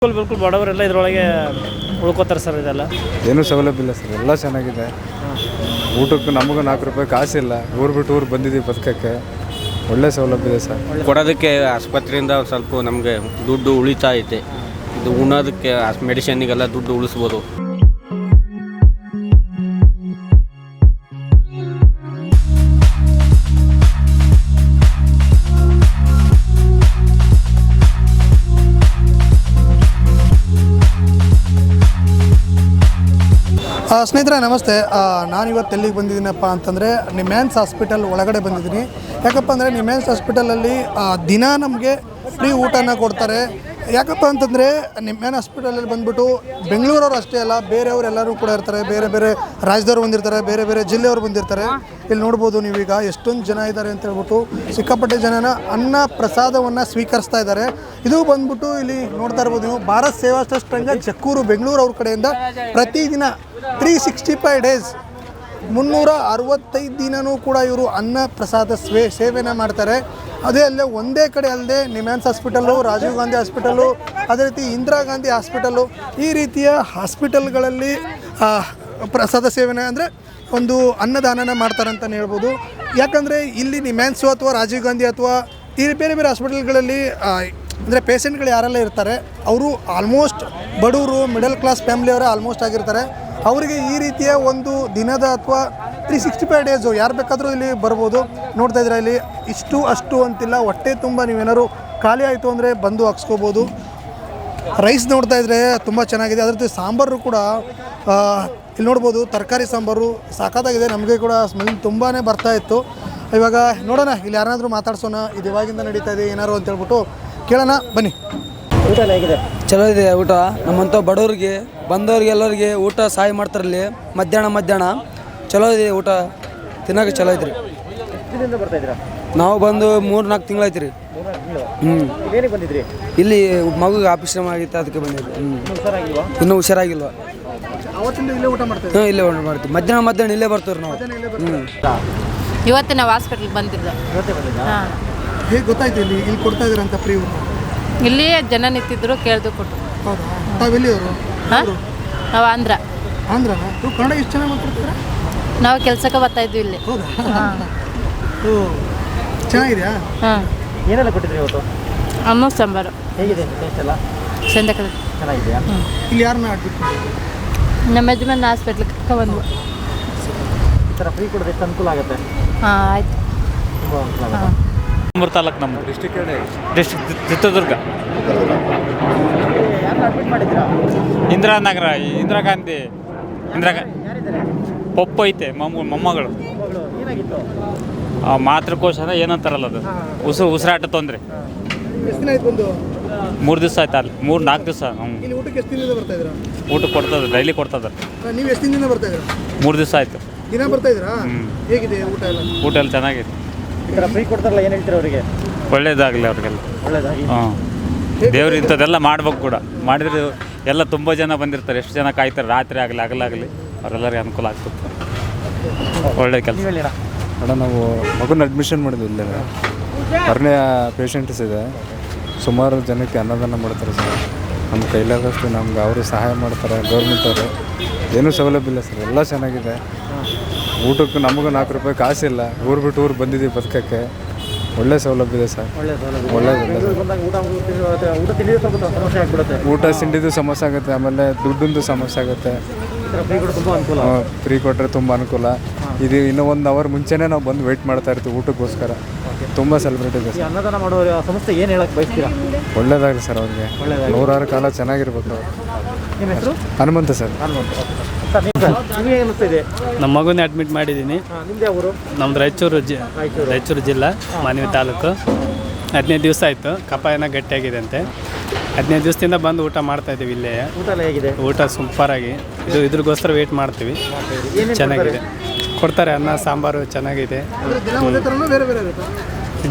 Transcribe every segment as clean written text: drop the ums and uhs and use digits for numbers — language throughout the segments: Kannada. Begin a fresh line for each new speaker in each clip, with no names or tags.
ಬಿಲ್ಕುಲ್ ಬಡವರೆಲ್ಲ ಇದರೊಳಗೆ ಉಳ್ಕೋತಾರೆ ಸರ್. ಇದೆಲ್ಲ
ಏನೂ ಸೌಲಭ್ಯ ಇಲ್ಲ ಸರ್, ಎಲ್ಲ ಚೆನ್ನಾಗಿದೆ. ಊಟಕ್ಕೆ ನಮಗೂ 4 ರೂಪಾಯಿ ಕಾಸಿಲ್ಲ, ಊರು ಬಿಟ್ಟು ಊರು ಬಂದಿದ್ದೀವಿ ಬದುಕಕ್ಕೆ. ಒಳ್ಳೆ ಸೌಲಭ್ಯ ಇದೆ ಸರ್.
ಕೊಡೋದಕ್ಕೆ ಆಸ್ಪತ್ರೆಯಿಂದ ಸ್ವಲ್ಪ ನಮಗೆ ದುಡ್ಡು ಉಳಿತಾ ಐತೆ. ಇದು ಉಣ್ಣೋದಕ್ಕೆ ಮೆಡಿಸಿನ್ನಿಗೆಲ್ಲ ದುಡ್ಡು ಉಳಿಸ್ಬೋದು.
ಸ್ನೇಹಿತರೆ ನಮಸ್ತೆ. ನಾನಿವತ್ತು ಎಲ್ಲಿಗೆ ಬಂದಿದ್ದೀನಪ್ಪ ಅಂತಂದರೆ ನಿಮ್ಯಾನ್ಸ್ ಹಾಸ್ಪಿಟಲ್ ಒಳಗಡೆ ಬಂದಿದ್ದೀನಿ. ಯಾಕಪ್ಪ ಅಂದರೆ ನಿಮ್ಯಾನ್ಸ್ ಹಾಸ್ಪಿಟಲಲ್ಲಿ ದಿನ ನಮಗೆ ಫ್ರೀ ಊಟನ ಕೊಡ್ತಾರೆ. ಯಾಕಪ್ಪ ಅಂತಂದರೆ ನಿಮ್ಯಾನ್ ಹಾಸ್ಪಿಟಲಲ್ಲಿ ಬಂದುಬಿಟ್ಟು ಬೆಂಗಳೂರವ್ರು ಅಷ್ಟೇ ಅಲ್ಲ, ಬೇರೆಯವರು ಎಲ್ಲರೂ ಕೂಡ ಇರ್ತಾರೆ. ಬೇರೆ ಬೇರೆ ರಾಜ್ಯದವ್ರು ಬಂದಿರ್ತಾರೆ, ಬೇರೆ ಬೇರೆ ಜಿಲ್ಲೆಯವರು ಬಂದಿರ್ತಾರೆ. ಇಲ್ಲಿ ನೋಡ್ಬೋದು ನೀವೀಗ ಎಷ್ಟೊಂದು ಜನ ಇದ್ದಾರೆ ಅಂತ ಹೇಳ್ಬಿಟ್ಟು ಸಿಕ್ಕಾಪಟ್ಟೆ ಜನನ ಅನ್ನ ಪ್ರಸಾದವನ್ನು ಸ್ವೀಕರಿಸ್ತಾ ಇದ್ದಾರೆ. ಇದು ಬಂದ್ಬಿಟ್ಟು ಇಲ್ಲಿ ನೋಡ್ತಾ ಇರ್ಬೋದು ನೀವು, ಭಾರತ್ ಸೇವಾ ಟ್ರಸ್ಟ್ ರಂಗ ಜಕ್ಕೂರು ಬೆಂಗಳೂರು ಅವ್ರ ಕಡೆಯಿಂದ ಪ್ರತಿದಿನ 365 ಡೇಸ್ 365 ದಿನವೂ ಕೂಡ ಇವರು ಅನ್ನ ಪ್ರಸಾದ ಸೇವೆನ ಮಾಡ್ತಾರೆ. ಅದೇ ಅಲ್ಲದೆ ಒಂದೇ ಕಡೆ ಅಲ್ಲದೆ ನಿಮ್ಯಾನ್ಸ್ ಹಾಸ್ಪಿಟಲ್ಲು, ರಾಜೀವ್ ಗಾಂಧಿ ಹಾಸ್ಪಿಟಲ್ಲು, ಅದೇ ರೀತಿ ಇಂದಿರಾ ಗಾಂಧಿ ಹಾಸ್ಪಿಟಲ್ಲು, ಈ ರೀತಿಯ ಹಾಸ್ಪಿಟಲ್ಗಳಲ್ಲಿ ಪ್ರಸಾದ ಸೇವೆನ ಅಂದರೆ ಒಂದು ಅನ್ನದಾನನ ಮಾಡ್ತಾರೆ ಅಂತಲೇ ಹೇಳ್ಬೋದು. ಯಾಕಂದರೆ ಇಲ್ಲಿ ನಿಮ್ಯಾನ್ಸು ಅಥವಾ ರಾಜೀವ್ ಗಾಂಧಿ ಅಥವಾ ಈ ಬೇರೆ ಬೇರೆ ಹಾಸ್ಪಿಟಲ್ಗಳಲ್ಲಿ ಅಂದರೆ ಪೇಷೆಂಟ್ಗಳು ಯಾರೆಲ್ಲ ಇರ್ತಾರೆ ಅವರು ಆಲ್ಮೋಸ್ಟ್ ಬಡವರು, ಮಿಡಲ್ ಕ್ಲಾಸ್ ಫ್ಯಾಮಿಲಿಯವರೇ ಆಲ್ಮೋಸ್ಟ್ ಆಗಿರ್ತಾರೆ. ಅವರಿಗೆ ಈ ರೀತಿಯ ಒಂದು ದಿನದ ಅಥವಾ 365 ಡೇಸು ಯಾರು ಬೇಕಾದರೂ ಇಲ್ಲಿ ಬರ್ಬೋದು. ನೋಡ್ತಾ ಇದ್ರೆ ಇಲ್ಲಿ ಇಷ್ಟು ಅಷ್ಟು ಅಂತಿಲ್ಲ, ಹೊಟ್ಟೆ ತುಂಬ ನೀವೇನಾದ್ರು ಖಾಲಿ ಆಯಿತು ಅಂದರೆ ಬಂದು ಹಾಕ್ಸ್ಕೋಬೋದು. ರೈಸ್ ನೋಡ್ತಾ ಇದ್ರೆ ತುಂಬ ಚೆನ್ನಾಗಿದೆ. ಅದ್ರ ಜೊತೆ ಸಾಂಬಾರು ಕೂಡ ಇಲ್ಲಿ ನೋಡ್ಬೋದು, ತರಕಾರಿ ಸಾಂಬಾರು ಸಾಕಾಗಿದೆ. ನಮಗೆ ಕೂಡ ಸ್ಮೆಲ್ ತುಂಬಾ ಬರ್ತಾಯಿತ್ತು. ಇವಾಗ ನೋಡೋಣ ಇಲ್ಲಿ ಯಾರಾದರೂ ಮಾತಾಡ್ಸೋಣ, ಇದು ಇವಾಗಿಂದ ನಡೀತಾ ಇದೆ ಏನಾರು ಅಂತ ಹೇಳ್ಬಿಟ್ಟು ಕೇಳೋಣ ಬನ್ನಿ.
ಊಟ ಎಲ್ಲ ಹೇಗಿದೆ?
ಚಲೋ ಇದೆ ಊಟ. ನಮ್ಮಂಥ ಬಡವ್ರಿಗೆ ಬಂದವ್ರಿಗೆ ಎಲ್ಲರಿಗೆ ಊಟ ಸಹಾಯ ಮಾಡ್ತಾರಲ್ಲಿ. ಮಧ್ಯಾಹ್ನ ಚಲೋ ಇದೆ ಊಟ, ತಿನ್ನೋಕೆ ಚಲೋ ಐತ್ರಿ. ನಾವು ಬಂದು 3-4 ತಿಂಗಳಾಯ್ತು ರೀ.
ಬಂದಿದ್ರಿ?
ಇಲ್ಲಿ ಮಗುಗೆ ಆಪರೇಷನ್ ಆಗಿತ್ತು, ಅದಕ್ಕೆ ಬಂದಿದ್ವಿ. ಇನ್ನೂ ಹುಷಾರಾಗಿಲ್ವ.
ಇಲ್ಲೇ ಊಟ ಮಾಡ್ತೀವಿ.
ಇಲ್ಲೇ ಊಟ ಮಾಡ್ತೀವಿ. ಮಧ್ಯಾಹ್ನ ಇಲ್ಲೇ ಬರ್ತೀವಿ ನಾವು.
ಇವತ್ತು ನಾವು ಹಾಸ್ಪಿಟ್ಲಿಗೆ ಬಂದಿದ್ದೆ.
ಹೇಗೆ ಗೊತ್ತಾಯ್ತು ಇಲ್ಲಿ ಕೊಡ್ತಾ ಇದ್ದಾರೆ ಅಂತ ಫ್ರೀ ಊಟ?
ಇಲ್ಲಿಯೇ ಜನ ನಿಂತಿದ್ರು, ಕೇಳ್ದು ಕೊಟ್ಟು.
ಹೌದಾ? ತಾವೆಲ್ಲಿಯವರು?
ನಾವು ಆಂಧ್ರ.
ನೀವು ಕನ್ನಡ ಎಷ್ಟು ಚೆನ್ನಾಗಿ ಮಾತಾಡ್ತೀರಾ?
ನಾವು ಕೆಲಸಕ್ಕೆ ಬರ್ತಾ ಇದ್ವಿ ಇಲ್ಲಿ.
ಹೌದಾ? ಓ, ಚೆನ್ನಾಗಿದೆಯಾ?
ಹಾಂ.
ಏನೆಲ್ಲ ಕೊಟ್ಟಿದ್ರಿ ಇವತ್ತು?
ಅನ್ನ ಸಾಂಬಾರು.
ಹೇಗಿದೆ ಟೇಸ್ಟ್ ಎಲ್ಲ?
ಚಂದಕ್ಕೆ
ಚೆನ್ನಾಗಿದೆಯಾ?
ಇಲ್ಲಿ ಯಾರನ್ನ ಆಡ್ಬಿಟ್ಟು?
ನಮ್ಮ ಯಜಮಾನ ಹಾಸ್ಪಿಟ್ಲಿಗೆ ಬಂದ್ವು.
ಈ ಥರ ಫ್ರೀ ಕೊಡೋದು ಎಷ್ಟು ಅನುಕೂಲ ಆಗುತ್ತೆ?
ಹಾಂ, ಆಯ್ತು.
ತುಂಬ ಅನುಕೂಲ ಆಗುತ್ತೆ. ನಂಬರ್ ತಾಲೂಕು ನಮ್ಮದು ಡಿಸ್ಟ್ರಿಕ್ಟ್ ಚಿತ್ರದುರ್ಗ. ಯಾರು ಅಡ್ಮಿಟ್ ಮಾಡಿದ್ದೀರಾ? ಇಂದಿರಾನಗರ, ಇಂದಿರಾ ಗಾಂಧಿ ಪಪ್ಪು ಐತೆ, ಮೊಮ್ಮಗಳು. ಏನಾಗಿತ್ತು? ಮಾತೃಕೋಶ ಏನಂತಾರಲ್ಲ ಅದು, ಉಸಿರಾಟ ತೊಂದರೆ.
ಎಷ್ಟು ದಿನ ಆಯ್ತು ಬಂದು?
3 ದಿವಸ ಆಯ್ತು. ಅಲ್ಲಿ 3-4 ದಿವಸ.
ಇಲ್ಲಿ ಊಟಕ್ಕೆ ಎಷ್ಟು ದಿನದಿಂದ ಬರ್ತಾ ಇದ್ದೀರಾ?
ಊಟ ಕೊಡ್ತದೆ, ಡೈಲಿ ಕೊಡ್ತದೆ.
ನೀವು ಎಷ್ಟು ದಿನದಿಂದ ಬರ್ತಾ ಇದ್ದೀರಾ?
3 ದಿವಸ ಆಯಿತು.
ದಿನ ಬರ್ತಾ ಇದ್ದೀರಾ? ಹೇಗಿದೆ ಊಟ ಎಲ್ಲ?
ಊಟ ಎಲ್ಲ ಚೆನ್ನಾಗಿದೆ.
ಈ ಥರ ಫ್ರೀ ಕೊಡ್ತಾರಲ್ಲ, ಏನು ಹೇಳ್ತೀರ ಅವರಿಗೆ?
ಒಳ್ಳೇದಾಗಲಿ ಅವ್ರಿಗೆಲ್ಲ.
ಒಳ್ಳೇದಾಗಿ.
ಹಾಂ, ದೇವ್ರು ಇಂಥದ್ದೆಲ್ಲ ಮಾಡ್ಬೇಕು ಕೂಡ. ಮಾಡಿದ್ರೆ ಎಲ್ಲ ತುಂಬ ಜನ ಬಂದಿರ್ತಾರೆ, ಎಷ್ಟು ಜನ ಕಾಯ್ತಾರೆ, ರಾತ್ರಿ ಆಗಲಿ ಹಗಲಾಗಲಿ ಅವರೆಲ್ಲರಿಗೆ ಅನುಕೂಲ ಆಗ್ತದೆ. ಒಳ್ಳೆ ಕೆಲಸ.
ಅಣ್ಣ, ನಾವು ಮಗುನ ಅಡ್ಮಿಷನ್ ಮಾಡಿದ್ವಿ. ಇಲ್ಲೇ ಹೊರನೇ ಪೇಷಂಟ್ಸ್ ಇದೆ. ಸುಮಾರು ಜನಕ್ಕೆ ಅನ್ನದಾನ ಮಾಡ್ತಾರೆ ಸರ್. ನಮ್ಮ ಕೈಲಾದಷ್ಟು ನಮ್ಗೆ ಅವರು ಸಹಾಯ ಮಾಡ್ತಾರೆ, ಗೌರ್ಮೆಂಟವರು. ಏನೂ ಸೌಲಭ್ಯ ಇಲ್ಲ ಸರ್, ಎಲ್ಲ ಚೆನ್ನಾಗಿದೆ. ಊಟಕ್ಕೆ ನಮಗೂ 4 ರೂಪಾಯಿ ಕಾಸಿಲ್ಲ, ಊರು ಬಿಟ್ಟು ಊರು ಬಂದಿದ್ದೀವಿ ಬದುಕಕ್ಕೆ. ಒಳ್ಳೆ ಸೌಲಭ್ಯ ಇದೆ ಸರ್. ಊಟ ತಿಂಡಿದು ಸಮಸ್ಯೆ ಆಗುತ್ತೆ, ಆಮೇಲೆ ದುಡ್ಡಿಂದು ಸಮಸ್ಯೆ ಆಗುತ್ತೆ. ಫ್ರೀ ಕೊಟ್ಟರೆ ತುಂಬ ಅನುಕೂಲ. ಇದು ಇನ್ನೂ 1 ಅವರ್ ಮುಂಚೆನೇ ನಾವು ಬಂದು ವೆಯ್ಟ್ ಮಾಡ್ತಾ ಇರ್ತೀವಿ ಊಟಕ್ಕೋಸ್ಕರ. ತುಂಬ ಸೆಲೆಬ್ರೇಟ್ ಇದೆ ಸರ್.
ಅನ್ನದಾನ ಮಾಡುವ ಸಂಸ್ಥೆ ಏನು ಹೇಳಕ್ಕೆ ಬಯಸ್ತೀರಾ?
ಒಳ್ಳೇದಾಗಲಿ ಸರ್, ಅವ್ರಿಗೆ 100 ಕಾಲ ಚೆನ್ನಾಗಿರ್ಬೇಕು.
ನಿಮ್ಮ ಹೆಸರು?
ಹನುಮಂತ ಸರ್.
ನಿಮಗೆ ಏನಿಸ್ತಿದೆ?
ನಮ್ಮ ಮಗುನೇ ಅಡ್ಮಿಟ್ ಮಾಡಿದ್ದೀನಿ.
ನಿಮ್ದು ಯಾವ ಊರು?
ನಮ್ದು ರಾಯಚೂರು ಜಿಲ್ಲಾ, ಮಾನ್ವಿ ತಾಲೂಕು. 15 ದಿವಸ ಆಯಿತು. ಕಫ ಏನೋ ಗಟ್ಟಿಯಾಗಿದೆ ಅಂತೆ. 15 ದಿವಸದಿಂದ ಬಂದು ಊಟ ಮಾಡ್ತಾಯಿದ್ದೀವಿ ಇಲ್ಲೇ.
ಊಟ ಎಲ್ಲ ಹೇಗಿದೆ?
ಊಟ ಸೂಪರಾಗಿ. ಇದ್ರಿಗೋಸ್ಕರ ವೆಯ್ಟ್ ಮಾಡ್ತೀವಿ. ಚೆನ್ನಾಗಿದೆ, ಕೊಡ್ತಾರೆ. ಅನ್ನ ಸಾಂಬಾರು ಚೆನ್ನಾಗಿದೆ.
ಬೇರೆ ಬೇರೆ ಇರುತ್ತೆ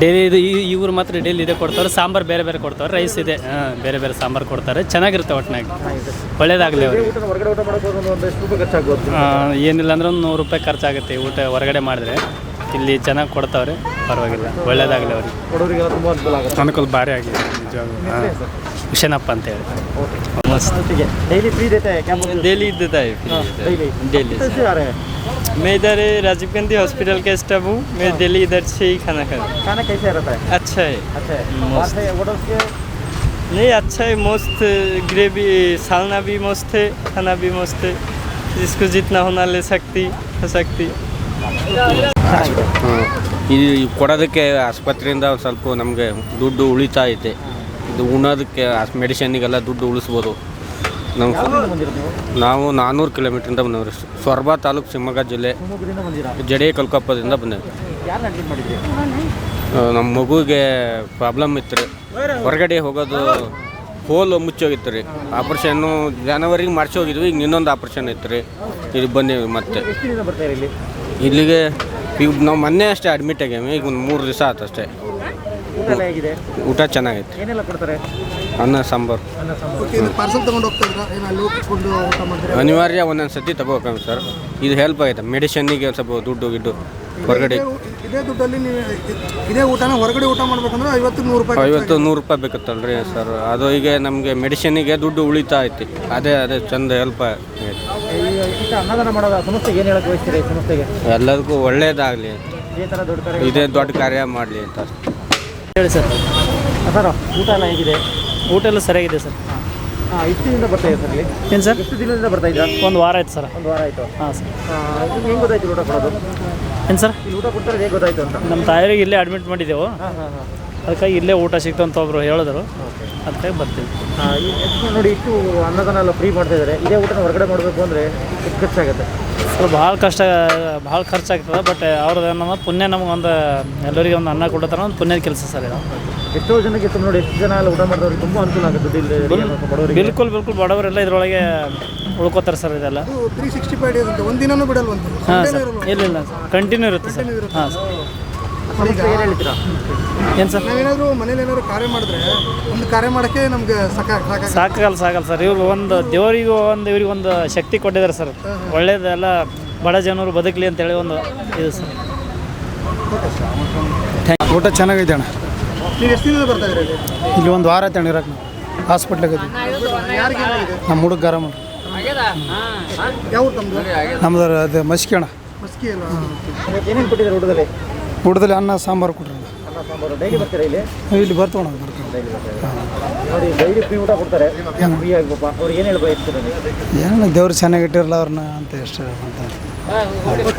ಡೈಲಿ. ಇವ್ರು ಮಾತ್ರ ಡೈಲಿ ಇದೆ ಕೊಡ್ತಾರೆ. ಸಾಂಬಾರು ಬೇರೆ ಬೇರೆ ಕೊಡ್ತಾರೆ, ರೈಸ್ ಇದೆ, ಬೇರೆ ಬೇರೆ ಸಾಂಬಾರು ಕೊಡ್ತಾರೆ. ಚೆನ್ನಾಗಿರುತ್ತೆ ಒಟ್ಟಿನಾಗಿ. ಒಳ್ಳೇದಾಗಲಿ ಅವ್ರಿಗೆ.
ಹೊರಗಡೆ ಊಟ ಮಾಡೋಕೆ ಒಂದು ಎಷ್ಟು ರೂಪಾಯಿ ಖರ್ಚಾಗ್ಬೋದು?
ಏನಿಲ್ಲ ಅಂದ್ರೆ ಒಂದು 100 ರೂಪಾಯಿ ಖರ್ಚಾಗುತ್ತೆ ಊಟ ಹೊರಗಡೆ ಮಾಡಿದ್ರೆ. ಇಲ್ಲಿ ಚೆನ್ನಾಗಿ ಕೊಡ್ತಾವ್ರೆ, ಪರವಾಗಿಲ್ಲ. ಒಳ್ಳೇದಾಗಲಿ ಅವ್ರಿಗೆ.
ಬಡವರಿಗೆಲ್ಲ ತುಂಬ ಅನುಕೂಲ ಆಗುತ್ತೆ.
ಅನುಕೂಲ ಭಾರಿ ಆಗಿದೆ ನಿಜವಾಗ್ಲೂ.
ಹುಷೇನಪ್ಪ ಅಂತೇಳಿ
डेली फ्री देते हैं क्या बोलते हो?
डेली देता है
डेली
डेली
कैसे आ रहे हैं?
मैं इधर राजीव गांधी हॉस्पिटल का स्टाफ हूँ मैं डेली इधर से ही खाना खाता हूँ
खाना कैसे रहता है?
अच्छा है
अच्छा है बाहर से होटल के
नहीं अच्छा है मस्त ग्रेवी सालना भी मस्त है खाना भी मस्त है जिसको जितना होना ले सकती हो सकती
ಈ ಕೊಡೋದಕ್ಕೆ ಆಸ್ಪತ್ರೆಯಿಂದ ಒಂದು ಸ್ವಲ್ಪ ನಮಗೆ ದುಡ್ಡು ಉಳಿತಾ ಐತೆ ಇದು ಉಣ್ಣೋದಕ್ಕೆ ಮೆಡಿಷನ್ನಿಗೆಲ್ಲ ದುಡ್ಡು ಉಳಿಸ್ಬೋದು ನಮ್ಮ ನಾವು 400 ಕಿಲೋಮೀಟ್ರಿಂದ ಬಂದವ್ರಿ ಸೊರಬ ತಾಲೂಕು ಶಿವಮೊಗ್ಗ ಜಿಲ್ಲೆ
ಶಿವಮೊಗ್ಗದಿಂದ ಬಂದಿರಾ?
ಜಡೆ ಕಲ್ಕೊಪ್ಪದಿಂದ ಬಂದೇವೆ.
ಯಾರನ್ನ ಅಡ್ಮಿಟ್ ಮಾಡಿದ್ರಿ?
ನಮ್ಮ ಮಗುಗೆ ಪ್ರಾಬ್ಲಮ್ ಇತ್ತು ರೀ ಹೊರಗಡೆ ಹೋಗೋದು ಹೋಲ್ ಮುಚ್ಚೋಗಿತ್ತು ರೀ ಆಪ್ರೇಷನ್ನು ಜನವರಿಗೆ ಮಾಡಿಸಿ ಹೋಗಿದ್ವಿ ಈಗ ಇನ್ನೊಂದು ಆಪ್ರೇಷನ್ ಇತ್ತು ರೀ ಇಲ್ಲಿ ಬಂದೀವಿ ಮತ್ತೆ
ಎಷ್ಟು ದಿನ ಬರ್ತಾರೆ ಇಲ್ಲಿ?
ಇಲ್ಲಿಗೆ ಈಗ ನಾವು ಮೊನ್ನೆ ಅಷ್ಟೇ ಅಡ್ಮಿಟ್ ಆಗ್ಯಾವೆ ಈಗ ಒಂದು 3 ದಿವಸ ಆಯ್ತು ಅಷ್ಟೇ.
ಊಟ ಎಲ್ಲ ಹೇಗಿದೆ?
ಊಟ ಚೆನ್ನಾಗೈತೆ
ಏನೆಲ್ಲ ಕೊಡ್ತಾರೆ?
ಅನ್ನ ಸಾಂಬಾರು
ಅನ್ನ ಸಾಂಬಾರು.
ಓಕೆ ಇದು ಪಾರ್ಸಲ್ ತೊಗೊಂಡು ಹೋಗ್ತಾ ಇದ್ರಾ ಏನು ಅಲ್ಲಿ ಹೋಗ್ಕೊಂಡು ಊಟ ಮಾಡಿದ್ರೆ?
ಅನಿವಾರ್ಯ ಒಂದೊಂದು ಸತಿ ತಗೋಬೇಕಂತ ಸರ್ ಇದು ಹೆಲ್ಪ್ ಆಗೈತೆ ಮೆಡಿಷನ್ನಿಗೆ ಒಂದು ಸ್ವಲ್ಪ ದುಡ್ಡು ಗಿಡ್ಡು ಹೊರಗಡೆ
ಇದೇ ದುಡ್ಡಲ್ಲಿ ನೀವು ಇದೇ ಊಟನ ಹೊರಗಡೆ ಊಟ ಮಾಡ್ಬೇಕಂದ್ರೆ 50-100 ರೂಪಾಯಿ
50-100 ರೂಪಾಯಿ ಬೇಕತ್ತಲ್ರಿ ಸರ್ ಅದು ಈಗ ನಮಗೆ ಮೆಡಿಷನ್ನಿಗೆ ದುಡ್ಡು ಉಳಿತಾ ಐತಿ ಅದೇ ಚಂದ ಹೆಲ್ಪ್ ಆಗೈತೆ.
ಈಗ ಅನ್ನದಾನ ಮಾಡೋದ ಸಂಸ್ಥೆಗೆ ಏನು ಹೇಳಕ್ಕೆ ಬಯಸ್ತೀರಿ? ಈ ಸಂಸ್ಥೆಗೆ
ಎಲ್ಲದಕ್ಕೂ ಒಳ್ಳೇದಾಗಲಿ
ಇದೇ ಥರ ದೊಡ್ಡ ಕಾರ್ಯ
ಇದೇ ದೊಡ್ಡ ಕಾರ್ಯ ಮಾಡಲಿ ಅಂತ
ಹೇಳಿ ಸರ್
ಸರ್ ಊಟ ಎಲ್ಲ ಹೇಗಿದೆ?
ಊಟ ಎಲ್ಲ ಸರಿಯಾಗಿದೆ ಸರ್
ಹಾಂ ಎಷ್ಟು ದಿನದಿಂದ ಬರ್ತಾ ಇದೆ ಸರ್ ಇಲ್ಲಿ?
ಏನು ಸರ್
ಎಷ್ಟು ದಿನದಿಂದ ಬರ್ತಾ ಇದ್ದೀರಾ?
ಒಂದು ವಾರ ಆಯ್ತು ಸರ್
ಒಂದು ವಾರ ಆಯಿತು.
ಹಾಂ ಸರ್
ಹೆಂಗೆ ಗೊತ್ತಾಯ್ತು ಊಟ ಕೊಡೋದು?
ಏನು ಸರ್
ಇಲ್ಲಿ ಊಟ ಕೊಡ್ತಾರೆ ಹೇಗೆ ಗೊತ್ತಾಯ್ತು ಅಂತ?
ನಮ್ಮ ತಾಯಿಯರಿಗೆ ಇಲ್ಲೇ ಅಡ್ಮಿಟ್ ಮಾಡಿದ್ದೆವು
ಹಾಂ ಹಾಂ ಹಾಂ
ಅದಕ್ಕಾಗಿ ಇಲ್ಲೇ ಊಟ ಸಿಕ್ತು ಅಂತ ಒಬ್ರು ಹೇಳಿದ್ರು ಅದಕ್ಕಾಗಿ ಬರ್ತೀವಿ.
ನೋಡಿ ಇಷ್ಟು ಅನ್ನದಾನ ಎಲ್ಲ ಫ್ರೀ ಮಾಡ್ತಾ ಇದ್ದಾರೆ. ಇದೇ ಊಟನ ಹೊರಗಡೆ ಮಾಡಬೇಕು ಅಂದರೆ ಎಷ್ಟು ಖರ್ಚಾಗುತ್ತೆ?
ಸ್ವಲ್ಪ ಭಾಳ ಖರ್ಚಾಗ್ತದೆ ಬಟ್ ಅವ್ರದ್ದು ಏನಂದ್ರೆ ಪುಣ್ಯ ನಮಗೊಂದು ಎಲ್ಲರಿಗೆ ಒಂದು ಅನ್ನ ಕೊಡೋತರ ಒಂದು ಪುಣ್ಯದ ಕೆಲಸ ಸರ್ ಇದು.
ಎಷ್ಟೋ ಜನಕ್ಕೆ ನೋಡಿ ಎಷ್ಟು ಜನ ಎಲ್ಲ ಊಟ ಮಾಡಿದವ್ರಿಗೆ ತುಂಬ ಅನುಕೂಲ ಆಗುತ್ತೆ ಬಡವರಿಗೆ.
ಬಿಲ್ಕುಲ್ ಬಡವರೆಲ್ಲ ಇದರೊಳಗೆ ಉಳ್ಕೋತಾರೆ ಸರ್ ಇದೆಲ್ಲ.
365 ಡೇಸ್ ಅಂತ ಒಂದಿನೂ ಬಿಡಲ್ವಂತ?
ಹಾಂ ಸರ್ ಇಲ್ಲ ಕಂಟಿನ್ಯೂ ಇರುತ್ತೆ ಸರ್. ಹಾಂ ಸರ್
ಏನು ಹೇಳ್ತೀರಾ?
ಏನು ಸರ್
ನಾವೇನಾದರೂ ಮನೇಲಿ ಏನಾದ್ರು ಕಾರ್ಯ ಮಾಡಿದ್ರೆ ಒಂದು ಕಾರ್ಯ ಮಾಡೋಕ್ಕೆ ನಮ್ಗೆ
ಸಾಕಲ್ಲ ಸರ್ ಇವ್ರು ಒಂದು ದೇವರಿಗೂ ಇವ್ರಿಗೆ ಒಂದು ಶಕ್ತಿ ಕೊಟ್ಟಿದ್ದಾರೆ ಸರ್ ಒಳ್ಳೇದೆಲ್ಲ ಬಡ ಜನರು ಬದುಕಲಿ ಅಂತೇಳಿ ಒಂದು ಇದು ಸರ್.
ಊಟ ಚೆನ್ನಾಗೈತೆ ಅಣ್ಣ.
ನೀವು ಎಷ್ಟು ದಿನದಿಂದ ಬರ್ತಾ ಇದ್ದೀರಿ?
ಇಲ್ಲಿ ಒಂದು ವಾರ ಆಯ್ತು ಅಣ್ಣ ಇರಕ್ಕೆ ನಾವು ಹಾಸ್ಪಿಟ್ಲಾಗ
ಯಾರಿಗೆ ಏನಾಗಿದೆ?
ನಮ್ಮ ಹುಡುಗ ಗರಮ
ಯಾವ ಊರು ತಮ್ಮದು?
ನಮ್ದು ಅದು ಮಸ್ಕಿ ಅಣ್ಣ.
ಮಸ್ಕಿ ಅಲ್ಲ?
ಏನೇನು ಕೊಟ್ಟಿದ್ದಾರೆ ಊಟದಲ್ಲಿ?
ಊಟದಲ್ಲಿ ಅನ್ನ ಸಾಂಬಾರು ಕೊಟ್ರಿ
ಅನ್ನ ಸಾಂಬಾರು ಡೈಲಿ ಬರ್ತೀರಾ ಇಲ್ಲಿ?
ಇಲ್ಲಿ ಬರ್ತೀವಿ ಅಣ್ಣ
ನೋಡಿ ಡೈಲಿ ಫ್ರೀ ಊಟ ಕೊಡ್ತಾರೆ ಫ್ರೀ ಆಗ್ಬೇಕಪ್ಪ ಅವ್ರಿಗೆ ಏನು ಹೇಳ್ಬೇಕು?
ಏನು ದೇವ್ರು ಚೆನ್ನಾಗಿಟ್ಟಿರಲ್ಲ ಅವ್ರನ್ನ ಅಂತ ಎಷ್ಟು